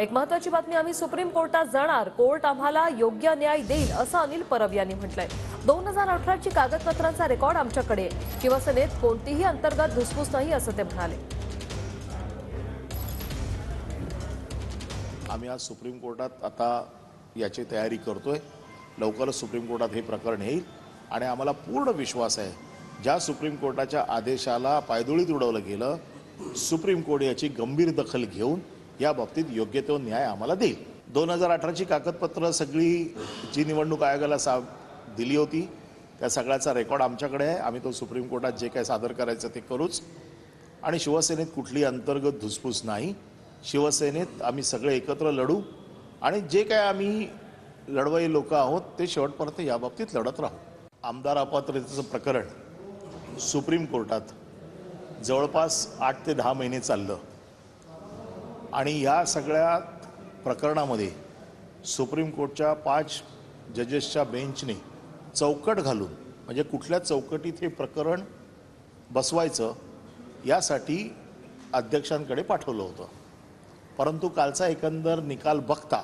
एक महत्त्वाची बातमी, आम्ही सुप्रीम कोर्टात जाणार, कोर्ट आम्हाला योग्य न्याय देईल असं अनिल परब यांनी म्हटलंय। 2018 ची कागदपत्रांचा रेकॉर्ड आमच्याकडे, शिवसेनेत कोणतीही अंतर्गत धुसफूस नाही असं ते म्हणाले। आम्ही आज सुप्रीम कोर्टात आता याची तयारी करतोय। लवकरच सुप्रीम कोर्टात हे प्रकरण येईल आणि आम्हाला पूर्ण विश्वास आहे, ज्या सुप्रीम कोर्टाच्या आदेशाला पायदुळीत उडवलं गेलं, सुप्रीम कोर्ट याची गंभीर दखल घेऊन या बाबतीत योग्य तो न्याय आम्हाला देईल। 2018 ची कागदपत्र सगळी जी निवडणूक आयोगाला दिली होती त्या सगळ्याचा रेकॉर्ड आमच्याकडे आहे। आम्ही तो सुप्रीम कोर्टात जे काही सादर करायचं ते करूच आणि शिवसेनेत कुठली अंतर्गत धुसफूस नाही। शिवसेनेत आम्ही सगळे एकत्र लढू आणि जे काही आम्ही लढवई लोक आहोत ते शेवटपर्यंत या बाबतीत लढत राहू। आमदार अपात्रतेचं प्रकरण सुप्रीम कोर्टात जवळपास 8 ते 10 महिने चाललं आणि या सगळ्या प्रकरणामध्ये सुप्रीम कोर्टच्या 5 जजेसच्या बेंचने चौकट घालून, म्हणजे कुठल्या चौकटीत हे प्रकरण बसवायचं यासाठी अध्यक्षांकडे पाठवलं होतं। परंतु कालचा एकंदर निकाल बघता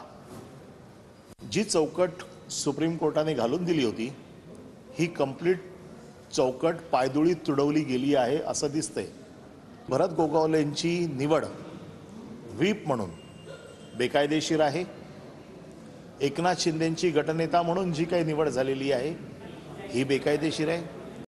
जी चौकट सुप्रीम कोर्टाने घालून दिली होती ही कंप्लीट चौकट पायदुळीत तुडवली गेली आहे असं दिसतंय। भरत गोगावलेंची निवड व्हीप म्हणून बेकायदेशीर आहे। एकनाथ शिंदेंची गटनेता म्हणून जी काही निवड झालेली आहे ही बेकायदेशीर आहे।